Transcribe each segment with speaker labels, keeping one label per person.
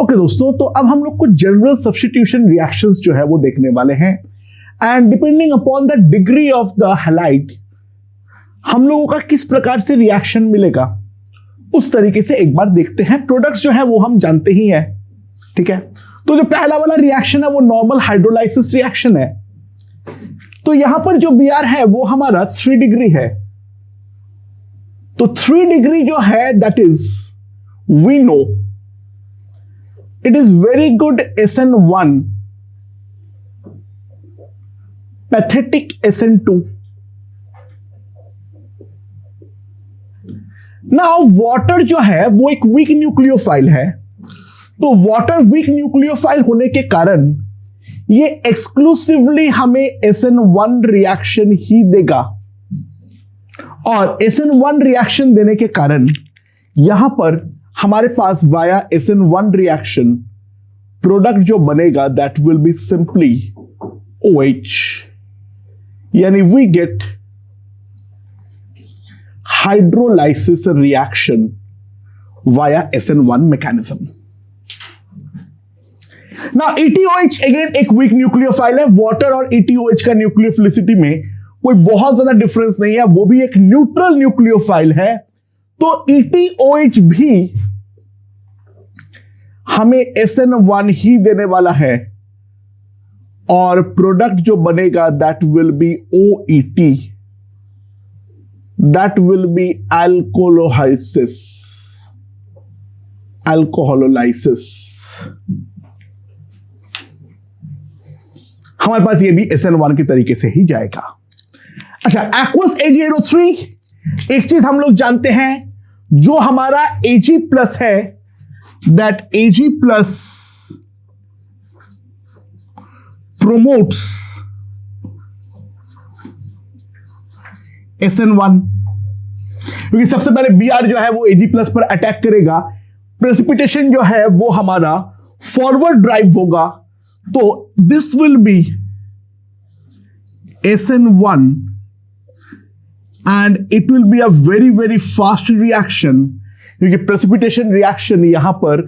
Speaker 1: Okay दोस्तों, तो अब हम लोग कुछ जनरल सब्स्टिट्यूशन रिएक्शंस जो है वो देखने वाले हैं and depending upon the degree of the halide हम लोगों का किस प्रकार से रिएक्शन मिलेगा उस तरीके से एक बार देखते हैं। प्रोडक्ट्स जो है वो हम जानते ही हैं, ठीक है। तो जो पहला वाला रिएक्शन है वो नॉर्मल हाइड्रोलाइसिस रिएक्शन है। तो यहां पर जो Br है वो हमारा 3 डिग्री है। तो 3 डिग्री जो है that is we know it is very good SN1 pathetic SN2। Now water जो है वो एक वीक न्यूक्लियोफाइल है। तो वाटर वीक न्यूक्लियोफाइल होने के कारण ये एक्सक्लूसिवली हमें SN1 रिएक्शन ही देगा और SN1 रिएक्शन देने के कारण यहां पर हमारे पास वाया SN1 रिएक्शन प्रोडक्ट जो बनेगा that will be simply OH, यानी we get hydrolysis reaction via SN1 mechanism. ना ETOH अगेन एक वीक न्यूक्लियोफाइल है। वाटर और ETOH का न्यूक्लियोफिलिसिटी में कोई बहुत ज्यादा डिफरेंस नहीं है, वो भी एक न्यूट्रल न्यूक्लियोफाइल है। तो ETOH भी हमें SN1 ही देने वाला है और प्रोडक्ट जो बनेगा that will B OET, that will be alcoholysis। हमारे पास ये भी SN1 के तरीके से ही जाएगा। अच्छा, एक्वस AgNO3 एक चीज हम लोग जानते हैं, जो हमारा Ag प्लस है that Ag plus promotes SN1, क्योंकि सबसे पहले Br जो है वो Ag प्लस पर अटैक करेगा, प्रेसिपिटेशन जो है वो हमारा फॉरवर्ड ड्राइव होगा। तो this will be SN1 and it will be a very very fast reaction, क्योंकि प्रेसिपिटेशन रिएक्शन यहां पर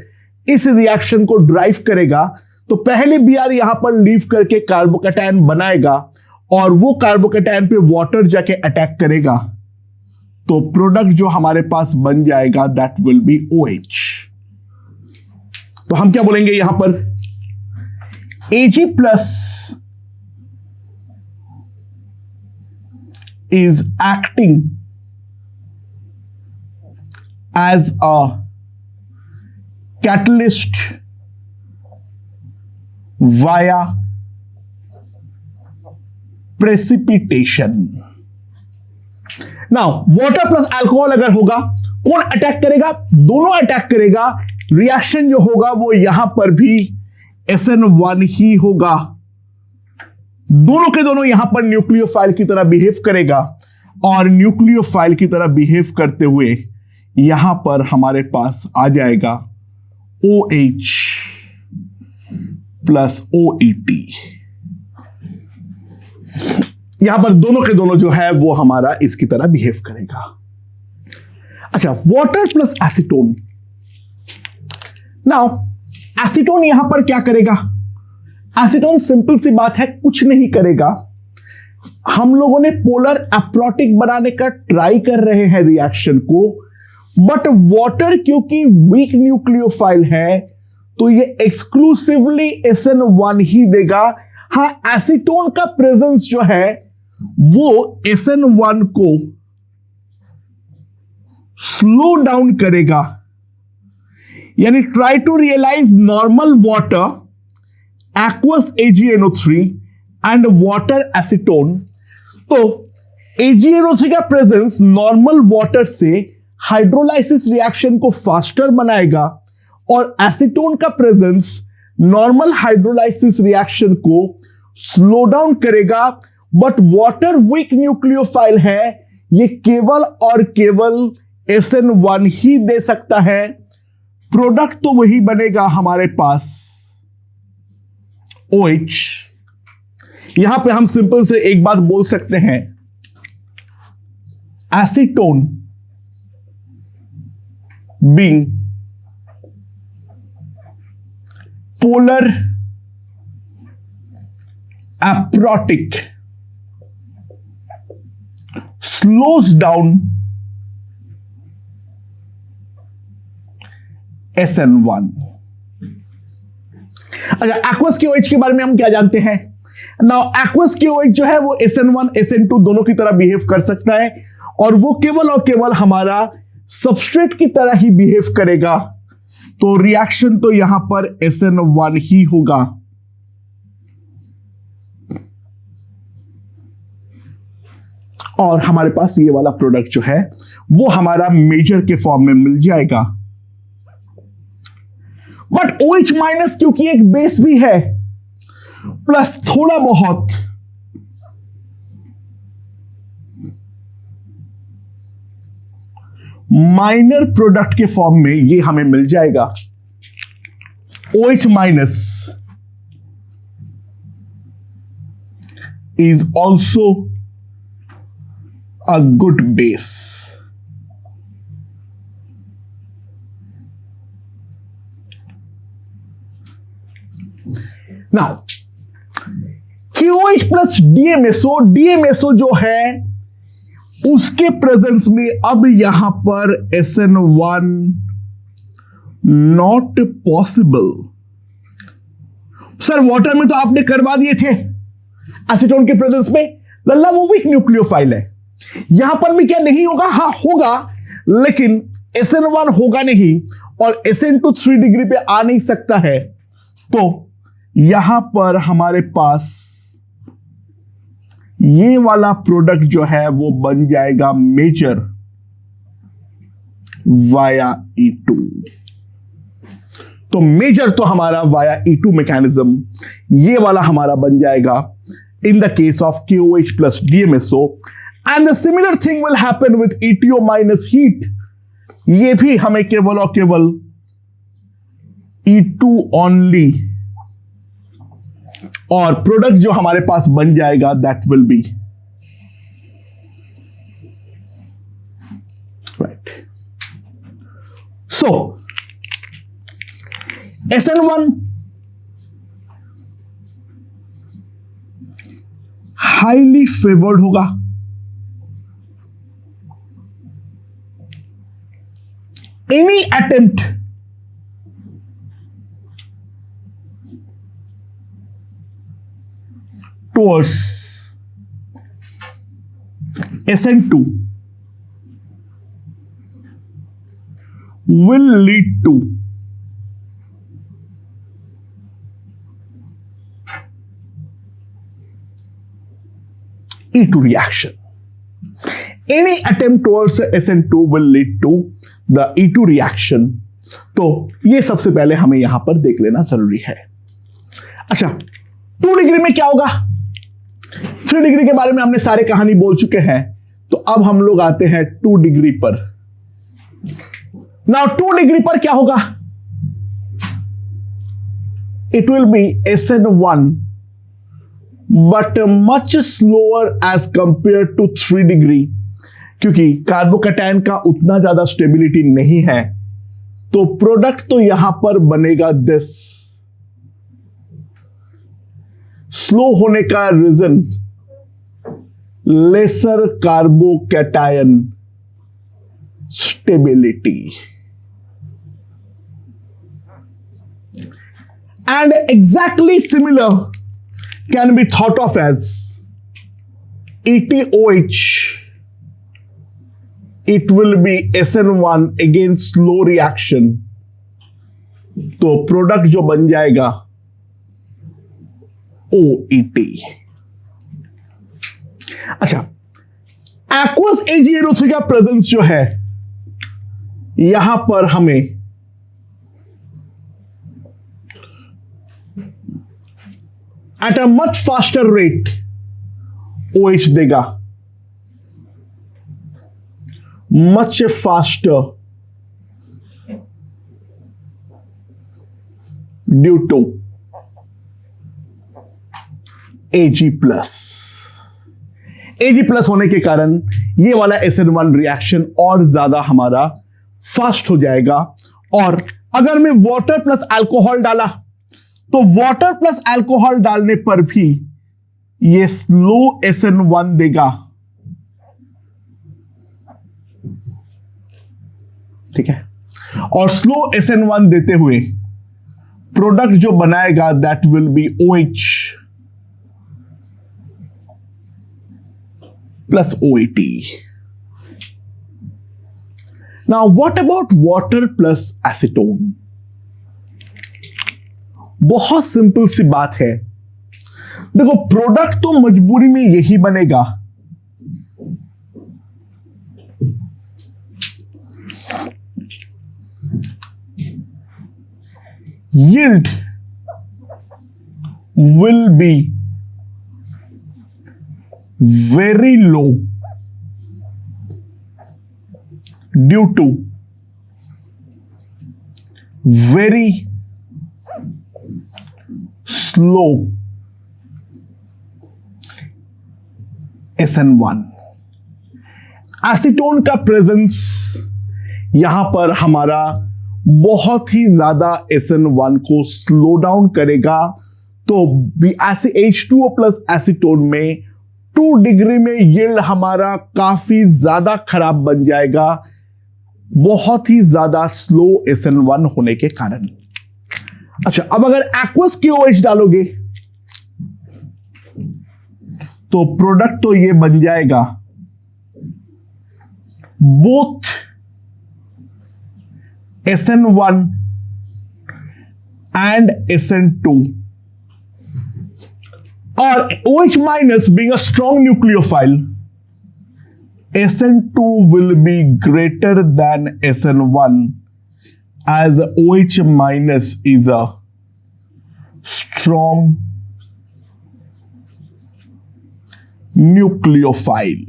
Speaker 1: इस रिएक्शन को ड्राइव करेगा। तो पहले Br यहां पर लीव करके कार्बोकैटायन बनाएगा और वो कार्बोकैटायन पे वाटर जाके अटैक करेगा। तो प्रोडक्ट जो हमारे पास बन जाएगा दैट विल बी OH। तो हम क्या बोलेंगे यहां पर, Ag plus is acting as a catalyst via precipitation. Now water plus alcohol अगर होगा, कौन अटैक करेगा? दोनों अटैक करेगा। रिएक्शन जो होगा वो यहां पर भी SN1 ही होगा। दोनों के दोनों यहां पर न्यूक्लियोफाइल की तरह बिहेव करेगा और न्यूक्लियोफाइल की तरह बिहेव करते हुए यहां पर हमारे पास आ जाएगा OH प्लस OET। यहां पर दोनों के दोनों जो है वो हमारा इसकी तरह बिहेव करेगा। अच्छा, water plus acetone. Now acetone यहां पर क्या करेगा? एसीटोन सिंपल सी बात है, कुछ नहीं करेगा। हम लोगों ने पोलर एप्रोटिक बनाने का ट्राई कर रहे हैं रिएक्शन को, बट वाटर क्योंकि वीक न्यूक्लियोफाइल है तो ये एक्सक्लूसिवली SN1 ही देगा। हां, एसीटोन का प्रेजेंस जो है वो SN1 को स्लो डाउन करेगा, यानी try to realise normal water aqueous AgNO3 and water acetone. तो AgNO3 का प्रेजेंस नॉर्मल वाटर से हाइड्रोलाइसिस रिएक्शन को फास्टर बनाएगा और एसीटोन का प्रेजेंस नॉर्मल हाइड्रोलाइसिस रिएक्शन को स्लो डाउन करेगा। बट वाटर वीक न्यूक्लियोफाइल है, ये केवल और केवल SN1 ही दे सकता है। प्रोडक्ट तो वही बनेगा हमारे पास OH। यहां पे हम सिंपल से एक बात बोल सकते हैं, acetone being polar aprotic slows down SN1। अच्छा, एक्वस KOH के बारे में हम क्या जानते हैं? नाउ एक्वस KOH जो है वो SN1 SN2 दोनों की तरह बिहेव कर सकता है, और वो केवल और केवल हमारा सबस्ट्रेट की तरह ही बिहेव करेगा। तो रिएक्शन तो यहां पर SN1 ही होगा। और हमारे पास ये वाला प्रोडक्ट जो है वो हमारा मेजर के फॉर्म में मिल जाएगा। बट OH माइनस क्योंकि एक बेस भी है, प्लस थोड़ा बहुत माइनर प्रोडक्ट के फॉर्म में ये हमें मिल जाएगा। OH minus is also a good base. Now KOH plus DMSO जो है उसके प्रेजेंस में अब यहां पर SN1 not possible. Sir water में तो आपने करवा दिए थे एसीटोन के प्रेजेंस में, लल्ला वो वीक न्यूक्लियोफाइल है। यहां पर भी क्या नहीं होगा? हाँ होगा, लेकिन SN1 होगा नहीं और SN2 3 डिग्री पे आ नहीं सकता है। तो यहां पर हमारे पास ये वाला प्रोडक्ट जो है वो बन जाएगा मेजर वाया E2। तो मेजर तो हमारा वाया E2 मैकेनिज्म ये वाला हमारा बन जाएगा in the case of KOH plus DMSO, and the similar thing will happen with ETO minus heat. ये भी हमें केवल और केवल E2 ओनली, और प्रोडक्ट जो हमारे पास बन जाएगा that will be right. So SN1 highly favoured होगा। Any attempt towards SN2 will lead to E2 reaction. Any attempt towards SN2 will lead to the E2 reaction. तो ये सबसे पहले हमें यहां पर देख लेना जरूरी है। अच्छा, 2 डिग्री में क्या होगा? 3 डिग्री के बारे में हमने सारे कहानी बोल चुके हैं, तो अब हम लोग आते हैं 2 डिग्री पर। नाउ 2 डिग्री पर क्या होगा? It will be SN1 but much slower as compared to 3 degree, क्योंकि कार्बोकैटायन का उतना ज्यादा स्टेबिलिटी नहीं है। तो प्रोडक्ट तो यहां पर बनेगा दिस। स्लो होने का reason lesser carbocation stability, and exactly similar can be thought of as ETOH। It will be SN1 against slow reaction. तो प्रोडक्ट जो बन जाएगा OET। अच्छा, एक्वस AgNO3 का प्रेजेंस जो है यहां पर हमें at a much faster rate OH देगा, much faster due to Ag plus होने के कारण ये वाला SN1 रिएक्शन और ज्यादा हमारा फास्ट हो जाएगा। और अगर मैं वाटर प्लस अल्कोहल डाला तो वाटर प्लस अल्कोहल डालने पर भी ये स्लो SN1 देगा। ठीक है, और स्लो SN1 देते हुए प्रोडक्ट जो बनाएगा that will B OH plus OAT। Now what about water plus acetone? बहुत सिंपल सी बात है, देखो प्रोडक्ट तो मजबूरी में यही बनेगा, yield will be very low due to very slow SN1। Acetone का प्रेजेंस यहां पर हमारा बहुत ही ज्यादा SN1 को स्लो डाउन करेगा, तो H2O प्लस एसीटोन में 2 डिग्री में यील्ड हमारा काफी ज्यादा खराब बन जाएगा, बहुत ही ज्यादा स्लो SN1 होने के कारण। अच्छा, अब अगर एक्वस KOH डालोगे तो प्रोडक्ट तो ये बन जाएगा बोथ SN1 and SN2, और OH minus being a strong nucleophile, SN2 will be greater than SN1 as OH minus is a strong nucleophile।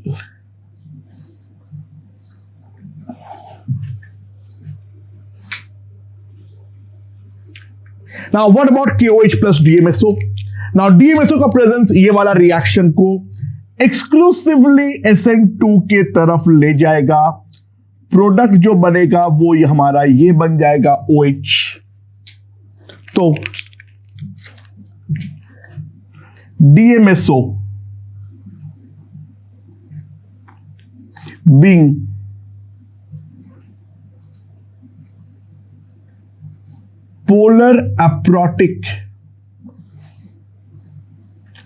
Speaker 1: Now what about KOH plus DMSO? Now DMSO का presence ये वाला reaction को exclusively SN2 के तरफ ले जाएगा, product जो बनेगा वो ये हमारा ये बन जाएगा OH। तो DMSO being polar aprotic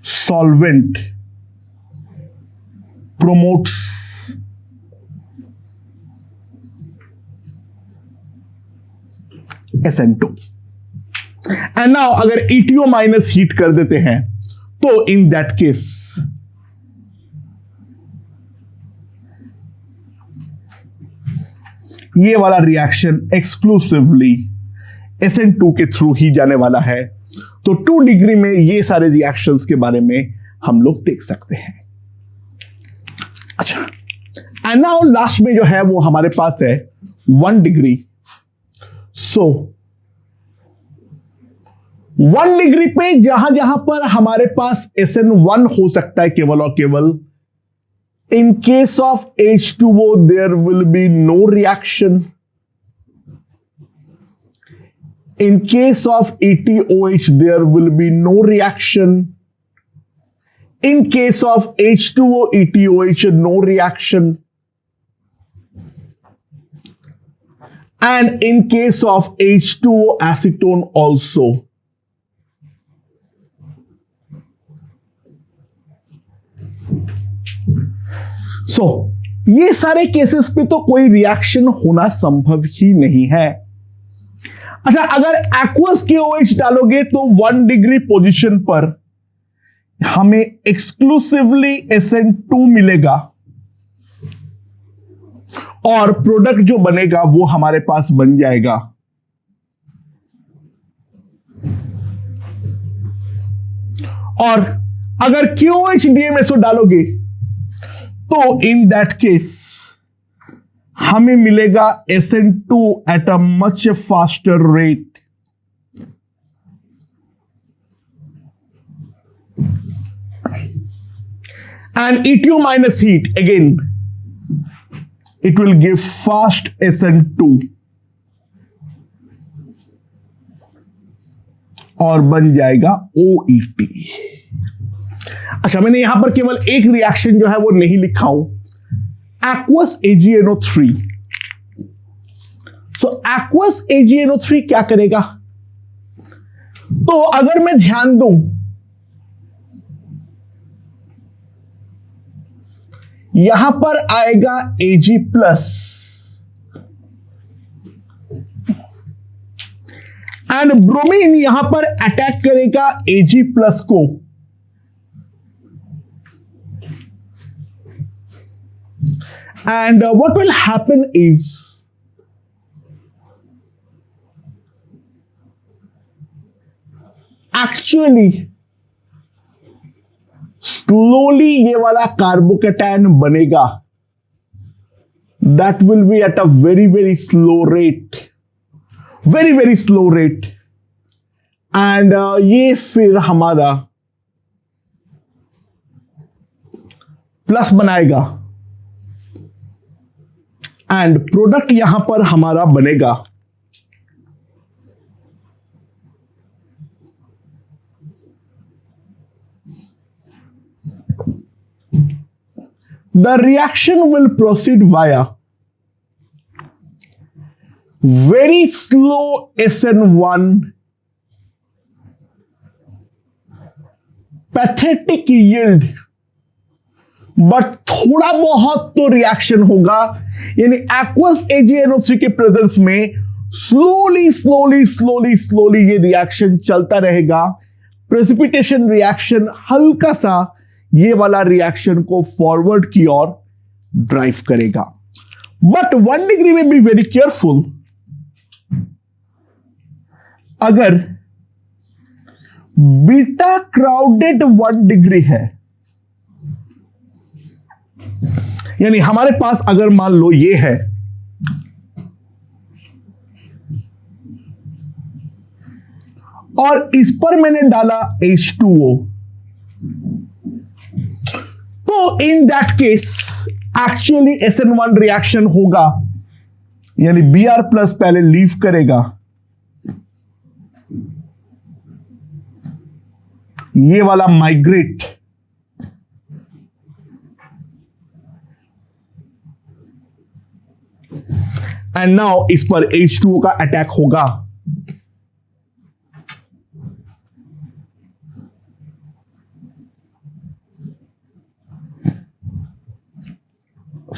Speaker 1: solvent promotes SN2। And now अगर ETO माइनस हीट कर देते हैं तो इन दैट केस ये वाला रिएक्शन एक्सक्लूसिवली SN2 के थ्रू ही जाने वाला है, तो 2 डिग्री में ये सारे रिएक्शंस के बारे में हम लोग देख सकते हैं। अच्छा, एंड नाउ लास्ट में जो है वो हमारे पास है 1 डिग्री। सो 1 डिग्री पे जहां जहां पर हमारे पास SN1 हो सकता है केवल और केवल, in case of H2O there will be no reaction, in case of ETOH there will be no reaction, in case of H2O ETOH no reaction, and in case of H2O acetone also। ये सारे cases पे तो कोई reaction होना संभव ही नहीं है। अच्छा, अगर एक्वस KOH डालोगे तो 1 डिग्री पोजीशन पर हमें एक्सक्लूसिवली SN2 मिलेगा और प्रोडक्ट जो बनेगा वो हमारे पास बन जाएगा और अगर KOH DMSO डालोगे तो इन दैट केस हमें मिलेगा SN2 eight a much faster rate. And ETO minus heat again it will give fast SN2 और बन जाएगा OET। अच्छा, मैंने यहां पर केवल एक रिएक्शन जो है वो नहीं लिखा हूं, aqueous AgNO3। सो aqueous AgNO3 क्या करेगा? तो अगर मैं ध्यान दूं, यहां पर आएगा Ag प्लस एंड ब्रोमीन यहां पर अटैक करेगा Ag प्लस को, and what will happen is actually slowly ये वाला कार्बोकेटायन बनेगा, that will be at a very slow rate, very slow rate, and ये फिर हमारा प्लस बनाएगा एंड प्रोडक्ट यहां पर हमारा बनेगा the reaction will proceed via very slow SN1 pathetic yield, but थोड़ा बहुत तो रिएक्शन होगा, यानी aqueous AgNO3 के प्रेजेंस में स्लोली ये रिएक्शन चलता रहेगा। प्रेसिपिटेशन रिएक्शन हल्का सा ये वाला रिएक्शन को फॉरवर्ड की ओर ड्राइव करेगा। बट 1 डिग्री में बी वेरी केयरफुल, अगर बीटा क्राउडेड 1 डिग्री है, यानी हमारे पास अगर मान लो ये है और इस पर मैंने डाला H2O, तो in that case actually SN1 reaction होगा, यानी Br प्लस पहले लीव करेगा, ये वाला माइग्रेट, एंड नाउ इस पर H2O का अटैक होगा,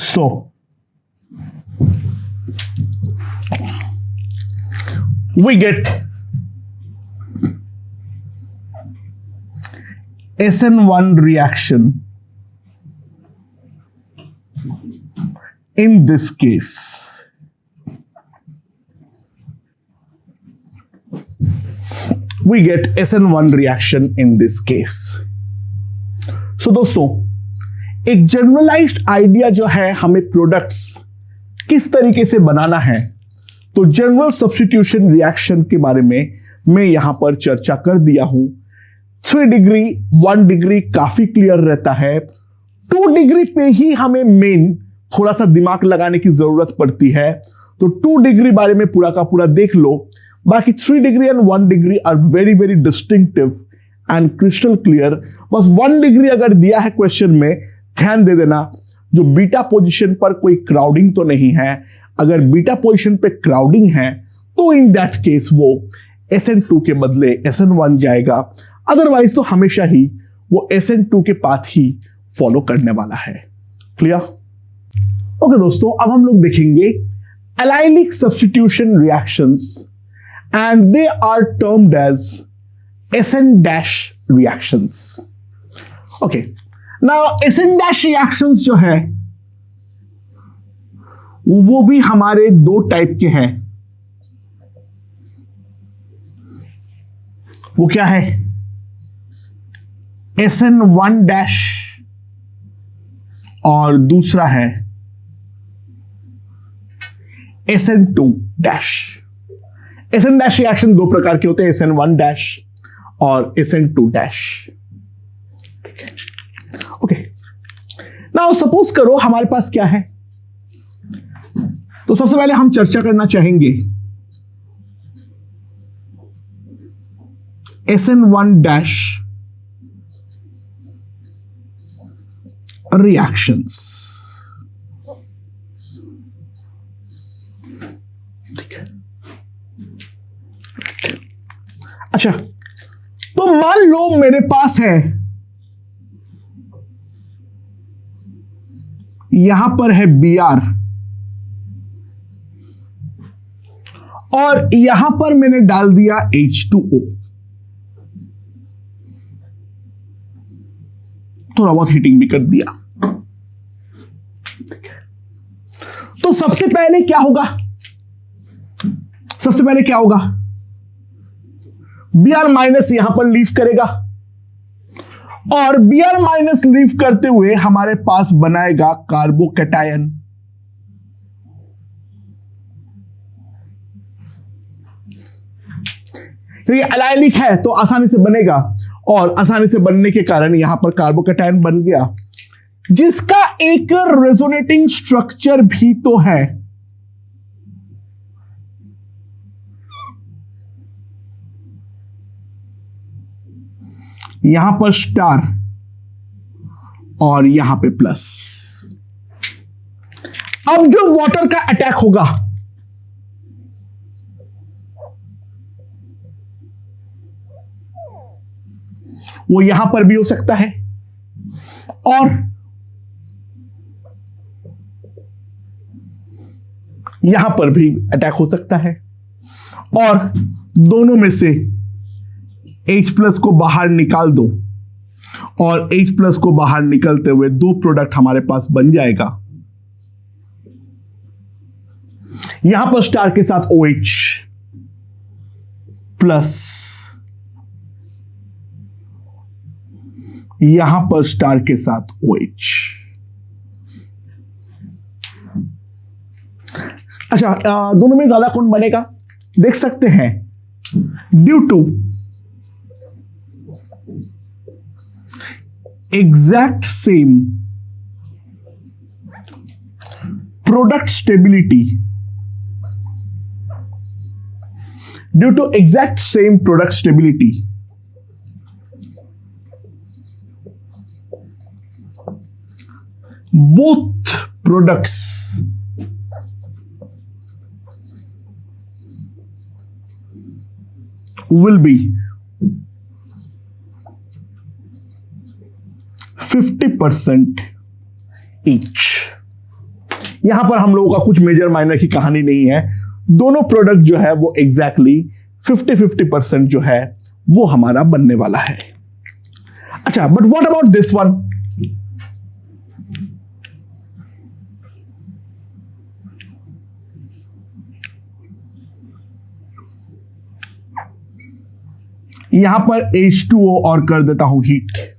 Speaker 1: so we get SN1 reaction in this case. We get SN1 reaction in this case. So दोस्तों, एक जनरलाइज्ड आइडिया जो है हमें प्रोडक्ट्स किस तरीके से बनाना है, तो जनरल सब्स्टिट्यूशन रिएक्शन के बारे में मैं यहां पर चर्चा कर दिया हूं। 3 डिग्री 1 डिग्री काफी क्लियर रहता है, 2 डिग्री पे ही हमें मेन थोड़ा सा दिमाग लगाने की जरूरत पड़ती है, तो 2 डिग्री बारे में पूरा का पूरा देख लो। बाकी 3 degree and 1 degree are very distinctive and crystal clear. बस 1 डिग्री अगर दिया है क्वेश्चन में, ध्यान दे देना जो बीटा पोजीशन पर कोई क्राउडिंग तो नहीं है। अगर बीटा पोजीशन पे क्राउडिंग है तो इन दैट केस वो SN2 के बदले SN1 जाएगा, अदरवाइज तो हमेशा ही वो SN2 के पाथ ही फॉलो करने वाला है। क्लियर? ओके दोस्तों, अब हम लोग देखेंगे allylic substitution reactions and they are termed as SN dash reactions. Okay, now SN dash reactions जो है वो भी हमारे 2 टाइप के हैं। वो क्या है? SN1 डैश और दूसरा है SN2 dash. SN dash reaction 2 प्रकार के होते हैं, SN1 डैश और SN2 डैश। ठीक है, ओके। नाउ सपोज करो हमारे पास क्या है, तो सबसे पहले हम चर्चा करना चाहेंगे SN1 dash reactions. ठीक है, अच्छा, तो मान लो मेरे पास है, यहां पर है Br और यहां पर मैंने डाल दिया H2O, थोड़ा बहुत हीटिंग भी कर दिया। तो सबसे पहले क्या होगा, सबसे पहले क्या होगा, Br माइनस यहां पर लीव करेगा और Br माइनस लीव करते हुए हमारे पास बनाएगा कार्बोकैटायन। तो ये एलाइलिक है तो आसानी से बनेगा और आसानी से बनने के कारण यहां पर कार्बोकैटायन बन गया, जिसका एक रेजोनेटिंग स्ट्रक्चर भी तो है। यहां पर स्टार और यहां पे प्लस। अब जो वाटर का अटैक होगा वो यहां पर भी हो सकता है और यहां पर भी अटैक हो सकता है, और दोनों में से H प्लस को बाहर निकाल दो और H प्लस को बाहर निकलते हुए दो प्रोडक्ट हमारे पास बन जाएगा। यहां पर स्टार के साथ OH प्लस, यहां पर स्टार के साथ OH। अच्छा, दोनों में ज्यादा कौन बनेगा देख सकते हैं। Due to exact same product stability, due to exact same product stability, both products will be 50% each. यहां पर हम लोगों का कुछ मेजर माइनर की कहानी नहीं है, दोनों प्रोडक्ट जो है वो एग्जैक्टली 50-50% जो है वो हमारा बनने वाला है। अच्छा, but what about this one, यहां पर H2O और कर देता हूं heat.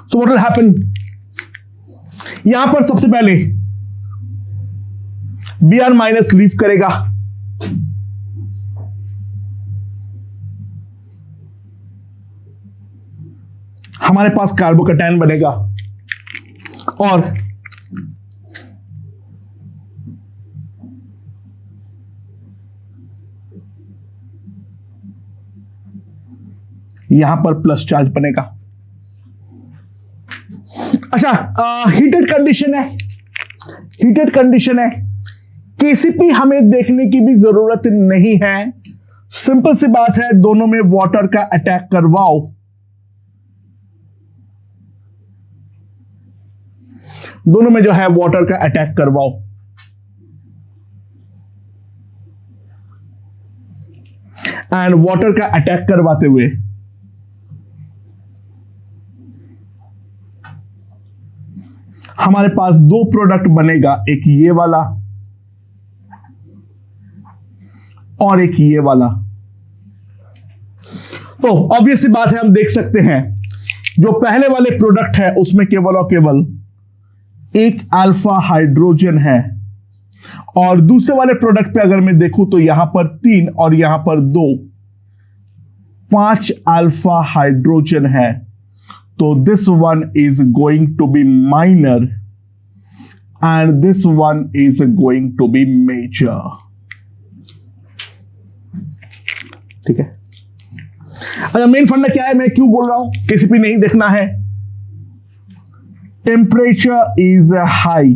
Speaker 1: So what will happen? यहां पर सबसे पहले Br माइनस लीव करेगा, हमारे पास कार्बोकैटायन बनेगा और यहां पर प्लस चार्ज बनेगा। अच्छा, हीटेड कंडीशन है, हीटेड कंडीशन है, केसीपी हमें देखने की भी जरूरत नहीं है, सिंपल सी बात है, दोनों में वाटर का अटैक करवाओ, दोनों में जो है वाटर का अटैक करवाओ। एंड वाटर का अटैक करवाते हुए हमारे पास दो प्रोडक्ट बनेगा, एक ये वाला और एक ये वाला। तो ऑब्वियस सी बात है, हम देख सकते हैं जो पहले वाले प्रोडक्ट है उसमें केवल और केवल एक अल्फा हाइड्रोजन है, और दूसरे वाले प्रोडक्ट पे अगर मैं देखूं तो यहां पर 3 और यहां पर 2, 5 अल्फा हाइड्रोजन है। तो this one is going to be minor and this one is going to be major. ठीक है। अच्छा, मेन फंडा क्या है, मैं क्यों बोल रहा हूं केसीपी नहीं देखना है? Temperature is high,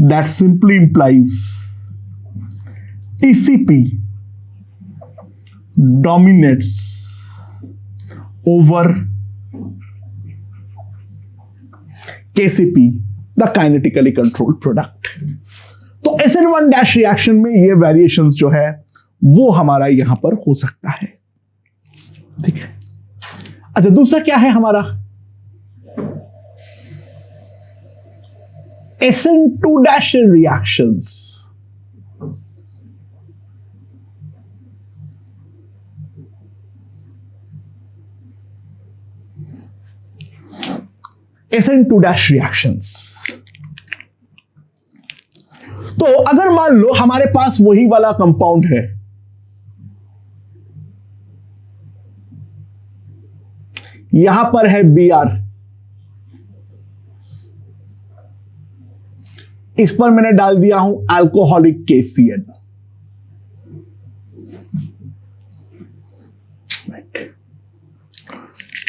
Speaker 1: that simply implies TCP dominates over KCP, the kinetically controlled product. तो SN1- रिएक्शन में ये वेरिएशंस जो है वो हमारा यहां पर हो सकता है। ठीक है। अच्छा, दूसरा क्या है हमारा? SN2- reactions. SN2- reactions. तो अगर मान लो हमारे पास वही वाला कंपाउंड है, यहां पर है Br, इस पर मैंने डाल दिया हूं अल्कोहलिक KCN।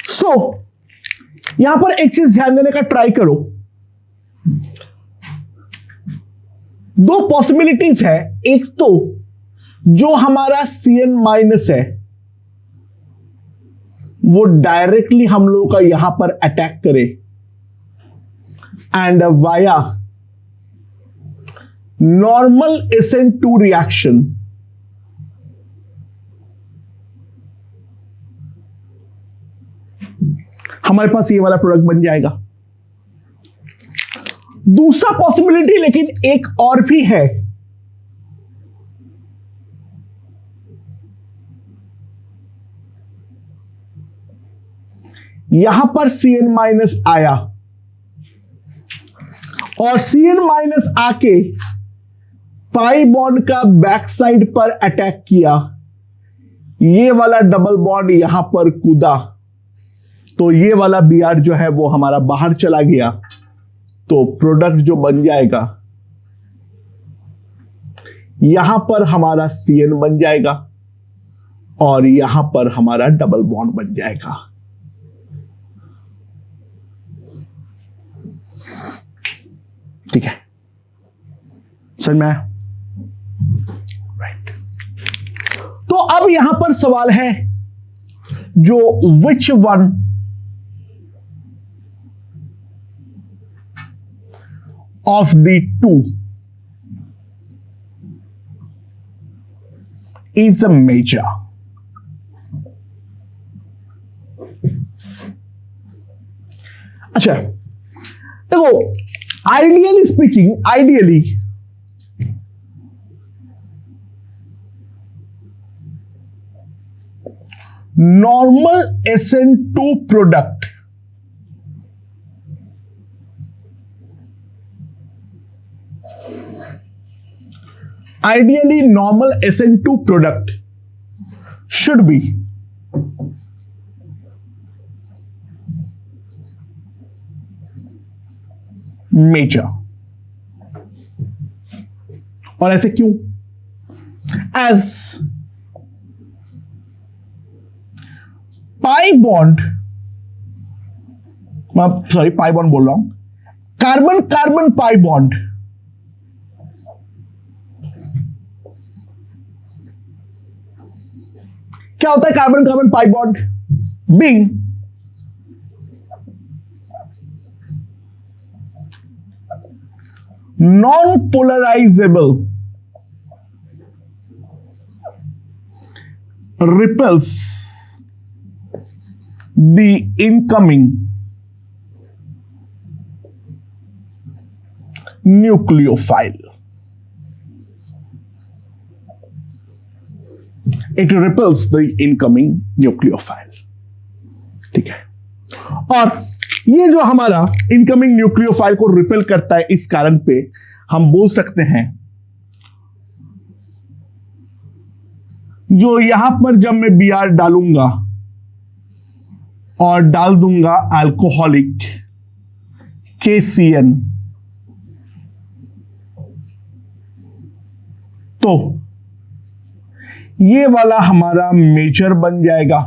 Speaker 1: सो यहां पर एक चीज ध्यान देने का ट्राई करो, दो पॉसिबिलिटीज है। एक तो जो हमारा CN- है वो डायरेक्टली हम लोगों का यहां पर अटैक करे and via normal SN2 reaction हमारे पास ये वाला प्रोडक्ट बन जाएगा। दूसरा पॉसिबिलिटी लेकिन एक और भी है, यहां पर CN- आया और CN- आके पाई बॉन्ड का बैक साइड पर अटैक किया, ये वाला डबल बॉन्ड यहां पर कूदा, तो ये वाला Br जो है वो हमारा बाहर चला गया, तो प्रोडक्ट जो बन जाएगा यहां पर हमारा CN बन जाएगा और यहां पर हमारा डबल बॉन्ड बन जाएगा। ठीक है, समझ में आया? राइट। तो अब यहां पर सवाल है जो which one of the two is a major? अच्छा देखो, ideally speaking, ideally normal SN2 product ideally normal SN2 product should be major। और ऐसे क्यों? as pi bond, sorry pi bond बोल रहा हूं, कार्बन कार्बन पाई बॉन्ड क्या होता है? Carbon carbon pi bond being non polarisable repels the incoming nucleophile. It repels the incoming nucleophile। ठीक है, और ये जो हमारा इनकमिंग न्यूक्लियोफाइल को रिपेल करता है, इस कारण पे हम बोल सकते हैं जो यहां पर जब मैं Br डालूंगा और डाल दूंगा अल्कोहलिक KCN, तो ये वाला हमारा मेजर बन जाएगा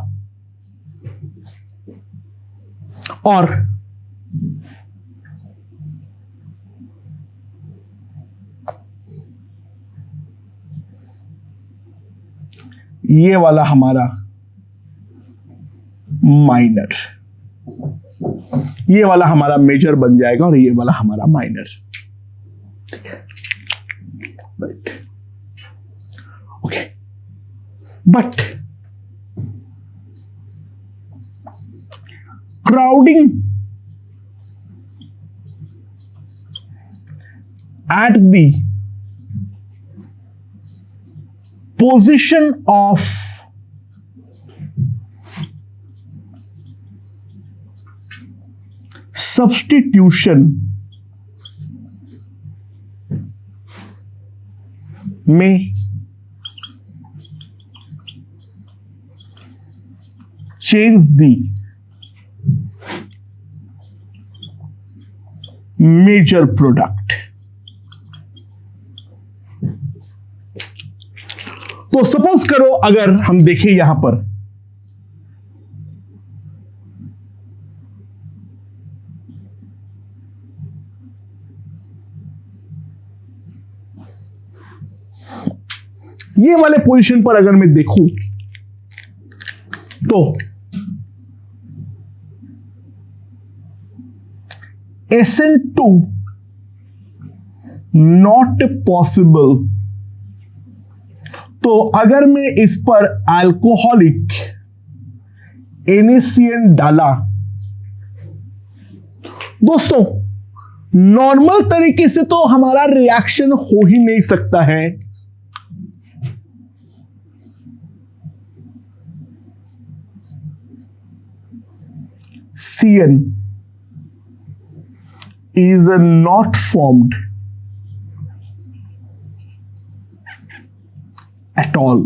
Speaker 1: और ये वाला हमारा माइनर। ये वाला हमारा मेजर बन जाएगा और ये वाला हमारा minor. Right, okay. But crowding at the position of substitution may change the major product। तो सपोज करो अगर हम देखें यहां पर ये वाले पोजीशन पर अगर मैं देखूं तो SN2 नॉट पॉसिबल। तो अगर मैं इस पर अल्कोहलिक NaCN डाला, दोस्तों नॉर्मल तरीके से तो हमारा रिएक्शन हो ही नहीं सकता है। CN is not formed at all।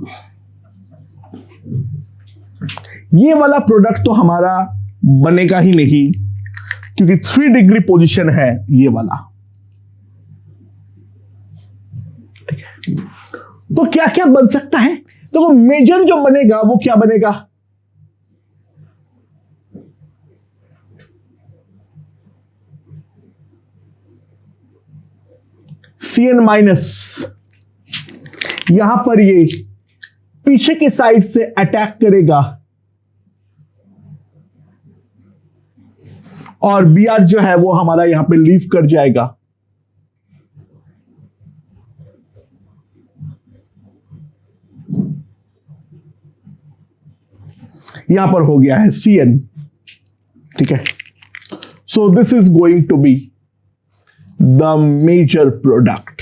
Speaker 1: ये वाला प्रोडक्ट तो हमारा बनेगा ही नहीं क्योंकि 3 डिग्री पोजीशन है ये वाला। ठीक है, तो क्या क्या बन सकता है? तो मेजर जो बनेगा वो क्या बनेगा? CN माइनस यहां पर ये पीछे के साइड से अटैक करेगा और Br जो है वो हमारा यहां पे लीव कर जाएगा। यहां पर हो गया है CN। ठीक है, so this is going to be the major product.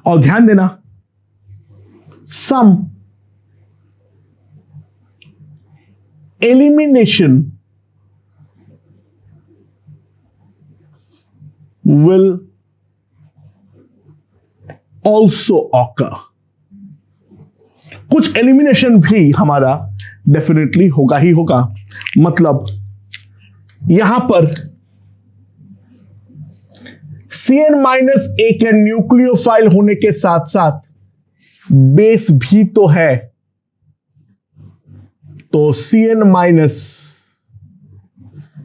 Speaker 1: और ध्यान देना, some elimination will also occur। कुछ एलिमिनेशन भी हमारा डेफिनेटली होगा ही होगा। मतलब यहां पर CN माइनस एक न्यूक्लियोफाइल होने के साथ साथ बेस भी तो है, तो CN minus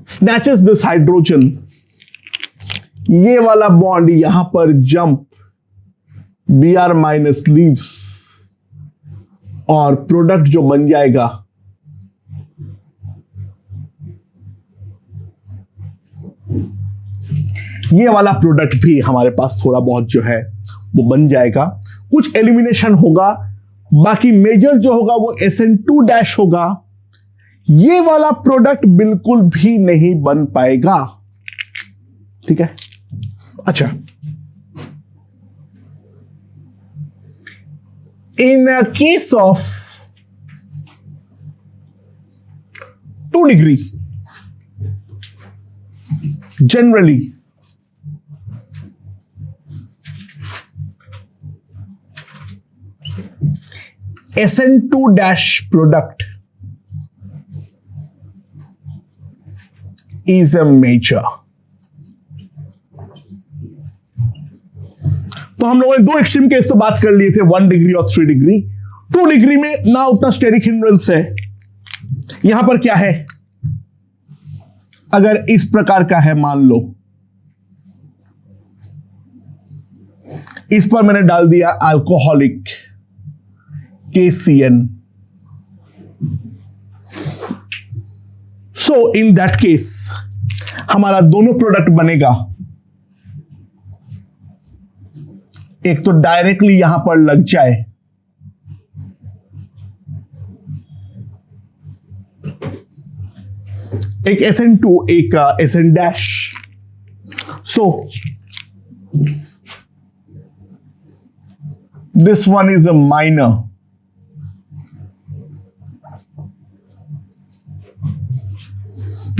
Speaker 1: snatches this hydrogen. ये वाला बॉन्ड यहां पर जंप, Br माइनस लीव्स और प्रोडक्ट जो बन जाएगा ये वाला प्रोडक्ट भी हमारे पास थोड़ा बहुत जो है वो बन जाएगा। कुछ एलिमिनेशन होगा, बाकी मेजर जो होगा वो SN2 डैश होगा। ये वाला प्रोडक्ट बिल्कुल भी नहीं बन पाएगा। ठीक है, अच्छा, in case of 2 degree generally SN2 dash product is a major। तो हम लोगों ने दो एक्सट्रीम केस तो बात कर लिए थे, 1 डिग्री और 3 डिग्री। 2 डिग्री में ना उतना स्टेरिक हिंड्रेंस है। यहां पर क्या है, अगर इस प्रकार का है मान लो, इस पर मैंने डाल दिया alcoholic KCN। So in that case हमारा दोनों प्रोडक्ट बनेगा, एक तो डायरेक्टली यहां पर लग जाए, एक SN2 एक SN dash. So this one is a minor,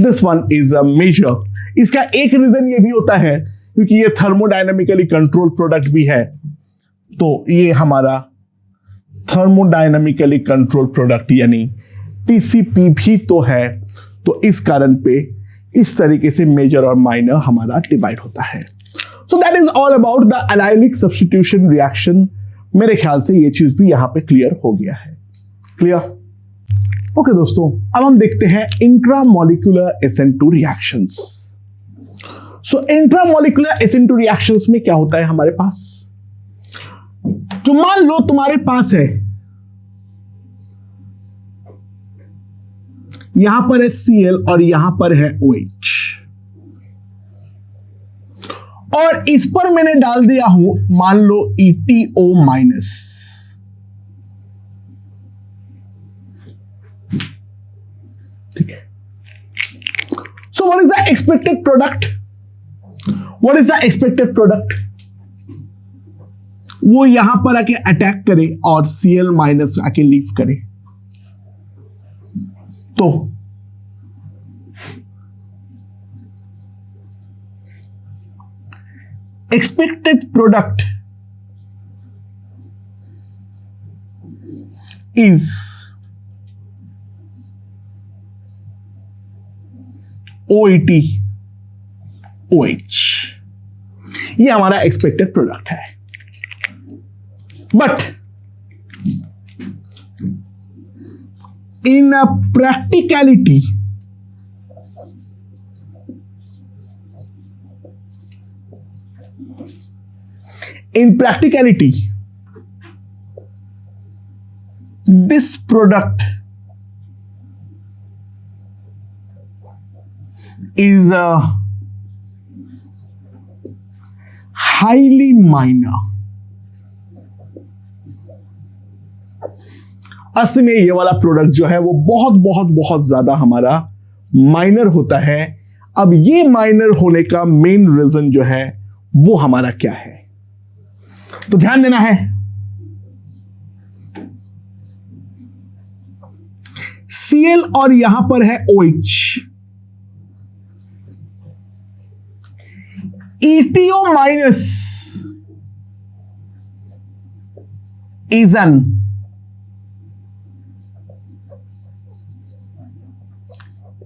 Speaker 1: this one is a major. इसका एक रीजन ये भी होता है क्योंकि ये थर्मोडायनेमिकली कंट्रोल प्रोडक्ट भी है, तो ये हमारा थर्मोडायनेमिकली कंट्रोल प्रोडक्ट यानी TCP भी तो है, तो इस कारण पे इस तरीके से मेजर और माइनर हमारा डिवाइड होता है। So that is all about the allylic substitution reaction. मेरे ख्याल से ये चीज भी यहां पे क्लियर हो गया है। क्लियर? ओके दोस्तों, अब हम देखते हैं इंट्रामोलिकुलर SN2 रिएक्शंस। सो इंट्रामोलिकुलर SN2 रिएक्शंस में क्या होता है हमारे पास, तो मान लो तुम्हारे पास है, यहां पर है Cl और यहां पर है OH, और इस पर मैंने डाल दिया हूं मान लो EtO माइनस। ठीक है। So what is the expected product? What is the expected product? वो यहां पर आके अटैक करे और Cl माइनस आके लीव करे, तो expected product is OET OH। ये हमारा एक्सपेक्टेड प्रोडक्ट है। But in practicality this product is highly minor। असल में ये वाला प्रोडक्ट जो है वो बहुत बहुत बहुत ज्यादा हमारा माइनर होता है। अब ये माइनर होने का मेन रीजन जो है वो हमारा क्या है, तो ध्यान देना है। Cl और यहां पर है OH, EtO minus is an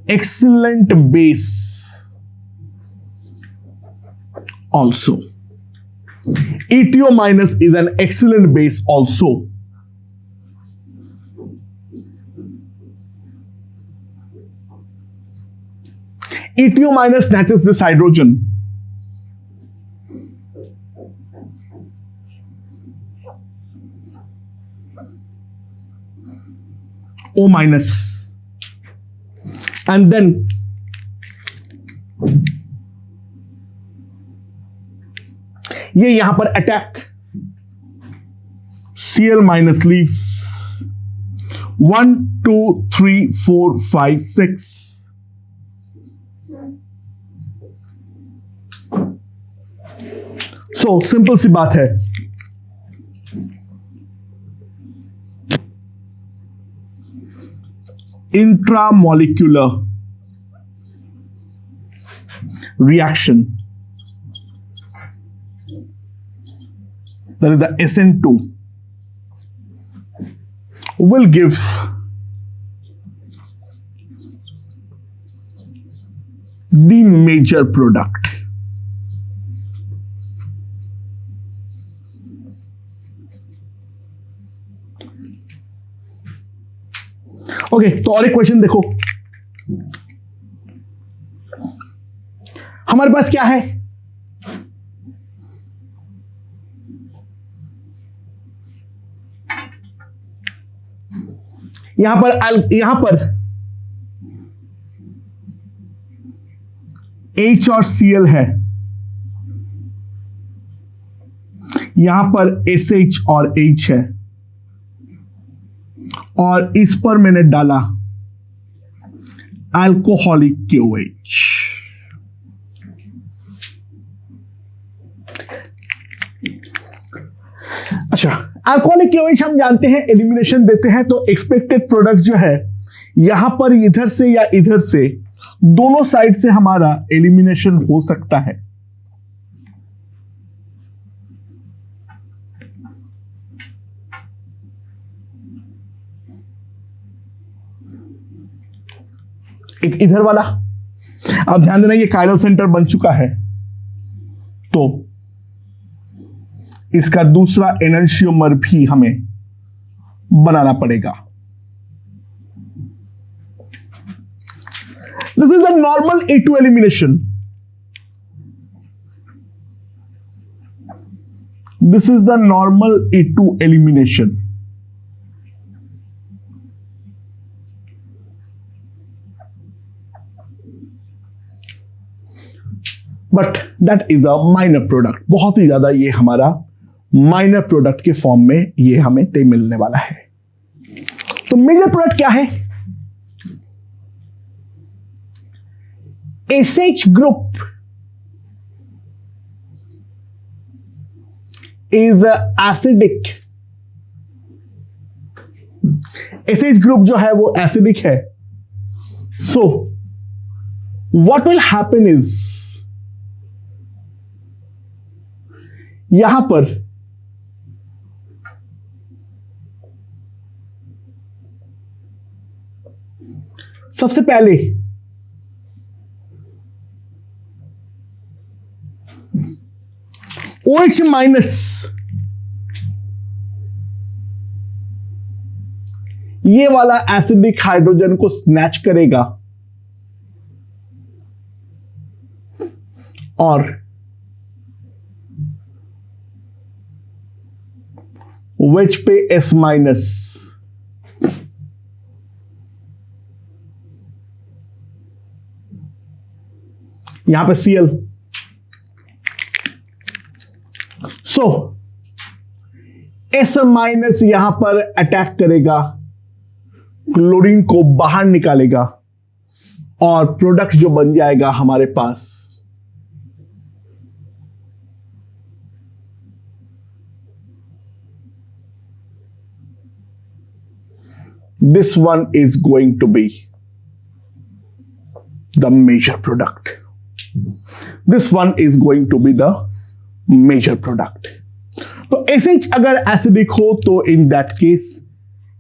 Speaker 1: excellent base also। EtO minus is an excellent base also। EtO minus snatches this hydrogen, O minus, and then ये यहां पर attack, Cl minus leaves 1 2 3 4 5 6। So simple सी बात है, intramolecular reaction, that is the SN2, will give the major product। Okay, तो और एक question देखो, हमारे पास क्या है, यहां पर H और Cl है, यहां पर SH और H है, और इस पर मैंने डाला अल्कोहलिक KOH। अच्छा, अल्कोहलिक KOH हम जानते हैं एलिमिनेशन देते हैं, तो एक्सपेक्टेड प्रोडक्ट जो है यहां पर इधर से या इधर से दोनों साइड से हमारा एलिमिनेशन हो सकता है। एक इधर वाला, अब ध्यान देना ये कायरल सेंटर बन चुका है, तो इसका दूसरा एनंशियोमर भी हमें बनाना पड़ेगा। This is the normal A2 elimination. This is the normal A2 elimination. But that is a minor product, बहुत ही ज्यादा ये हमारा माइनर प्रोडक्ट के फॉर्म में ये हमें तय मिलने वाला है। तो मेजर प्रोडक्ट क्या है? SH group is acidic। SH group जो है वो एसिडिक है। So what will happen is, यहां पर सबसे पहले OH माइनस ये वाला एसिडिक हाइड्रोजन को स्नैच करेगा और वेज पे S माइनस, यहां पे Cl। सो S माइनस यहां पर अटैक करेगा, क्लोरीन को बाहर निकालेगा और प्रोडक्ट जो बन जाएगा हमारे पास this one is going to be the major product. This one is going to be the major product. तो SH अगर एसिडिक हो तो इन दैट केस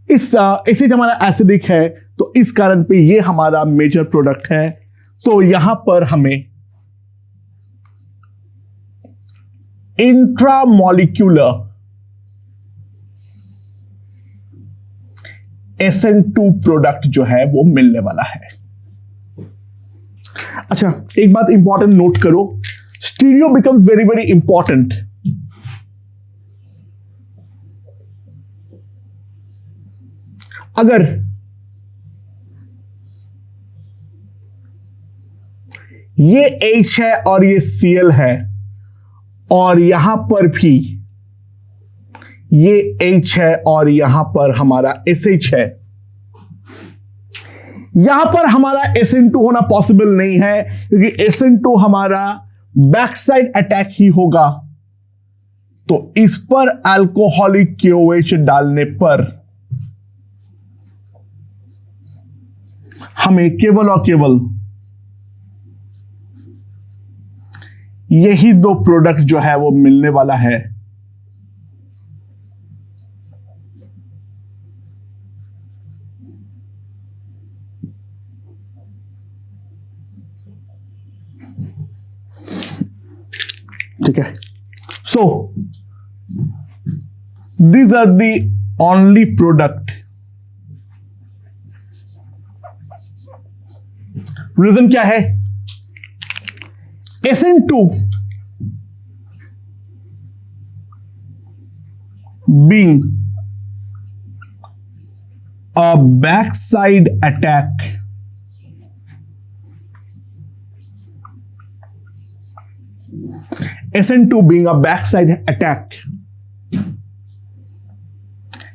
Speaker 1: इस SH हमारा एसिडिक है, तो इस कारण पे ये हमारा मेजर प्रोडक्ट है। तो यहां पर हमें इंट्रामॉलिक्यूलर SN2 प्रोडक्ट जो है वो मिलने वाला है। अच्छा, एक बात इंपॉर्टेंट नोट करो, stereo becomes very very important. अगर ये H है और ये Cl है और यहां पर भी ये H है और यहां पर हमारा SH है, यहां पर हमारा SN2 होना पॉसिबल नहीं है क्योंकि SN2 हमारा बैक साइड अटैक ही होगा। तो इस पर अल्कोहलिक KOH डालने पर हमें केवल और केवल यही दो प्रोडक्ट जो है वो मिलने वाला है। ठीक है, so these are the only product. Reason क्या है? SN2 being a backside attack SN2 being a backside attack.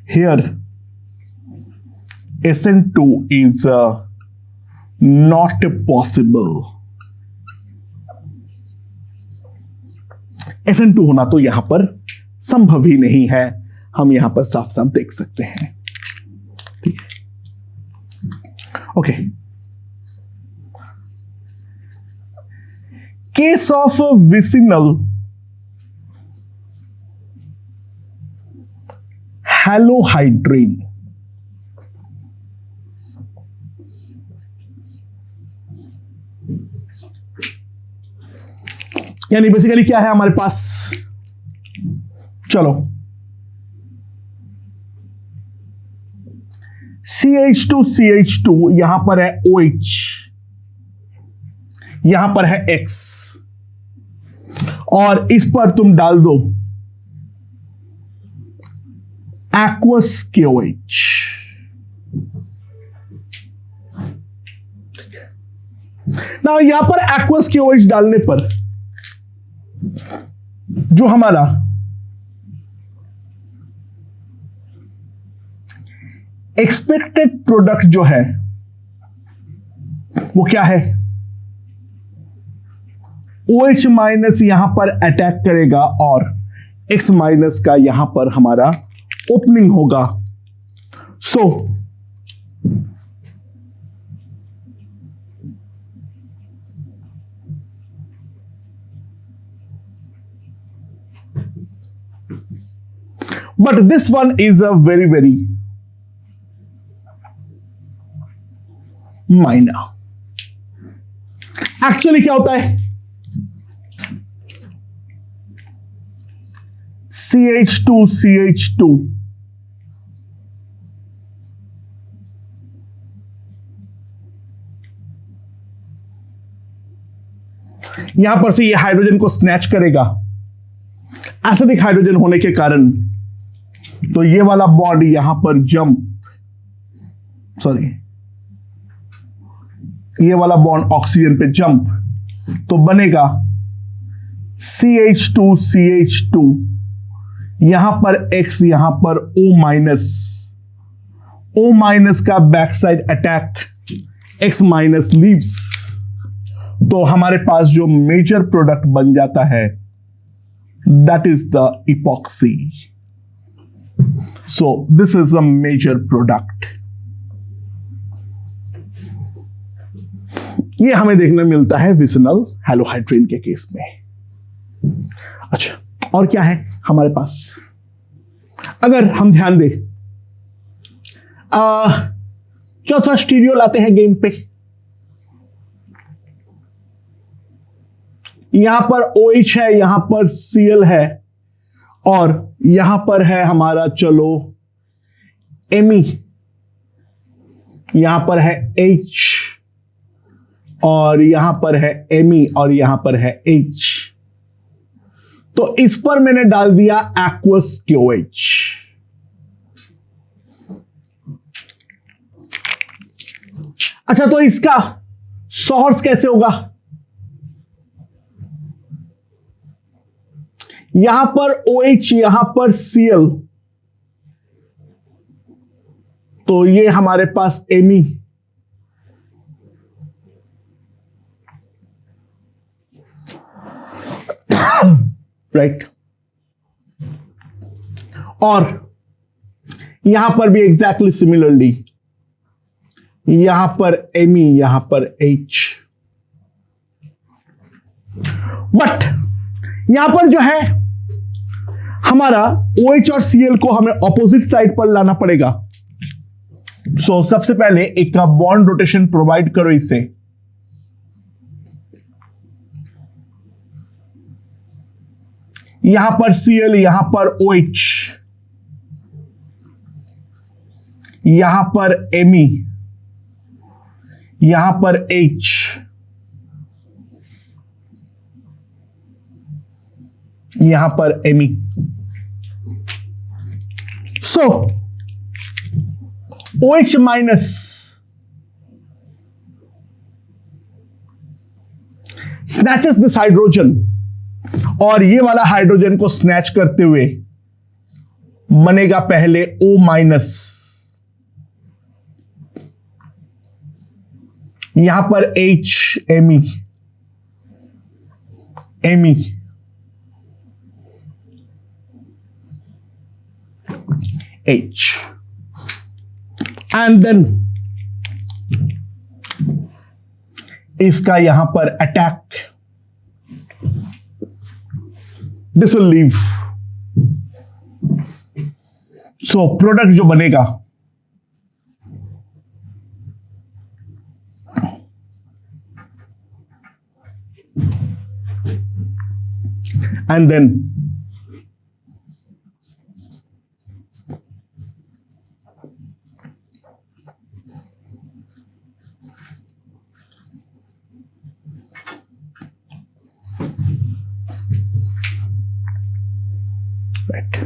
Speaker 1: Here SN2 is not possible. SN2 होना तो यहां पर संभव ही नहीं है, हम यहां पर साफ साफ देख सकते हैं। ठीक है, ओके। केस ऑफ विसिनल हैलोहाइड्रिन, यानी बेसिकली क्या है हमारे पास, चलो CH2 यहां पर है OH, यहां पर है X, और इस पर तुम डाल दो aqueous KOH। ना यहां पर aqueous KOH डालने पर जो हमारा एक्सपेक्टेड प्रोडक्ट जो है वो क्या है, OH माइनस यहां पर अटैक करेगा और X माइनस का यहां पर हमारा ओपनिंग होगा। So but this one is a very very minor. Actually क्या होता है, CH2 यहां पर से ये हाइड्रोजन को स्नैच करेगा, एसिडिक हाइड्रोजन होने के कारण, तो ये वाला बॉन्ड यहां पर ये वाला बॉन्ड ऑक्सीजन पे जंप, तो बनेगा CH2 यहां पर X, यहां पर O माइनस का backside attack, X minus leaves, तो हमारे पास जो मेजर प्रोडक्ट बन जाता है that is the epoxy. So this is a major product. ये हमें देखने मिलता है विसिनल हैलोहाइड्रिन के केस में। अच्छा, और क्या है हमारे पास, अगर हम ध्यान दें, चौथा स्टीरियो लाते हैं गेम पे। यहां पर OH है, यहां पर Cl है, और यहां पर है हमारा चलो Me, यहां पर है H, और यहां पर है Me, और यहां पर है H। तो इस पर मैंने डाल दिया aqueous KOH। अच्छा, तो इसका सोर्स कैसे होगा, यहां पर OH, यहां पर Cl, तो ये हमारे पास Me, राइट, और यहां पर भी एग्जैक्टली सिमिलरली, यहां पर Me, यहां पर H। बट यहां पर जो है हमारा OH और Cl को हमें ऑपोजिट साइड पर लाना पड़ेगा। सो सबसे पहले एक बॉन्ड रोटेशन प्रोवाइड करो इसे, यहां पर Cl, यहां पर OH, यहां पर Me, यहां पर H, यहां पर Me. So OH minus snatches this hydrogen, और ये वाला हाइड्रोजन को स्नैच करते हुए बनेगा पहले O माइनस, यहां पर H, Me, Me, H, and then इसका यहां पर attack, this will leave. So product जो बनेगा एंड देन राइट.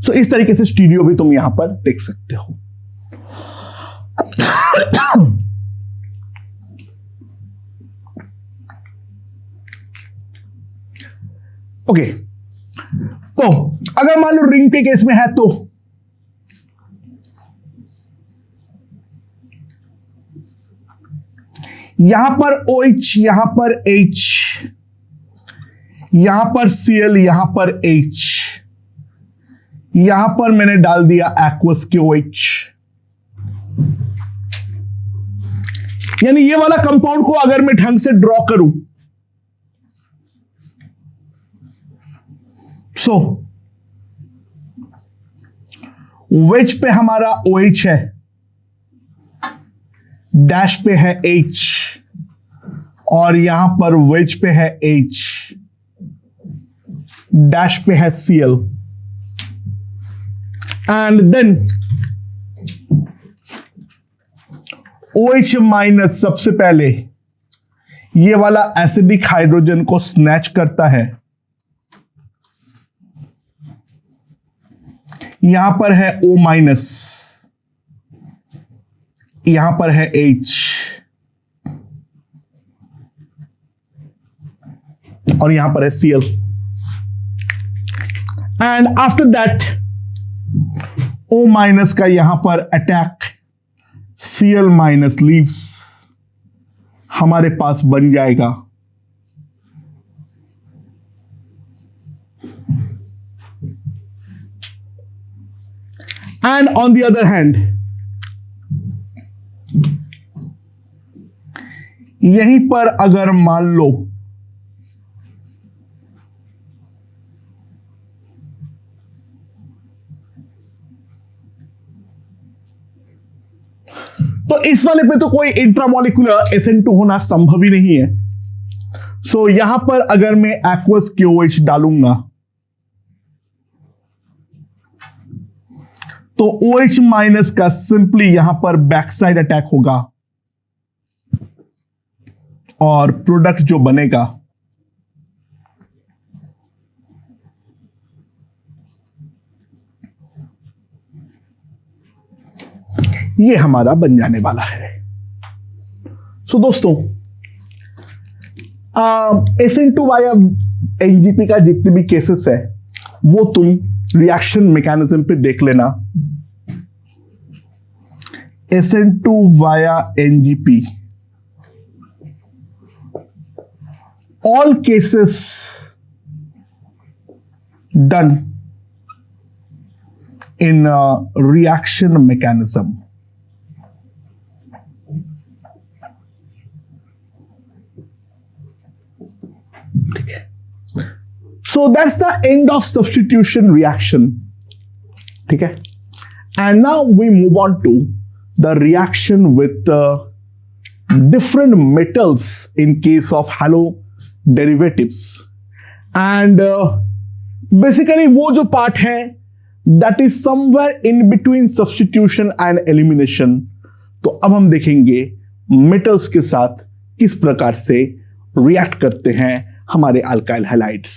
Speaker 1: सो इस तरीके से स्टीरियो भी तुम यहां पर देख सकते हो. ओके, तो अगर मान लो रिंग के केस में है तो यहां पर OH, यहां पर H, यहां पर Cl, यहां पर H, यहां पर मैंने डाल दिया एक्वस KOH. यानी ये वाला कंपाउंड को अगर मैं ढंग से ड्रॉ करूं, सो वेज पे हमारा OH है, डैश पे है H, और यहां पर वेज पे है H, डैश पे है Cl, and then OH minus सबसे पहले ये वाला एसिडिक हाइड्रोजन को स्नैच करता है. यहां पर है O माइनस, यहां पर है H, और यहां पर है Cl, and after that O minus का यहां पर अटैक, Cl माइनस लीव्स, हमारे पास बन जाएगा and on the other hand यहीं पर अगर मान लो तो इस वाले पे तो कोई इंट्रामोलिकुलर SN2 होना संभव ही नहीं है. सो यहां पर अगर मैं एक्वस KOH डालूंगा तो OH माइनस का सिंपली यहां पर बैक साइड अटैक होगा, और प्रोडक्ट जो बनेगा ये हमारा बन जाने वाला है. सो दोस्तों, SN2 वाया NGP का जितने भी केसेस है वो तुम रिएक्शन मैकेनिज्म पे देख लेना. SN2 via NGP, all cases done in a reaction mechanism. So that's the end of substitution reaction. ठीक है? And now we move on to the reaction with different metals in case of halo derivatives. And basically वो जो part है that is somewhere in between substitution and elimination. तो अब हम देखेंगे metals के साथ किस प्रकार से रिएक्ट करते हैं हमारे अल्काइल हैलाइड्स।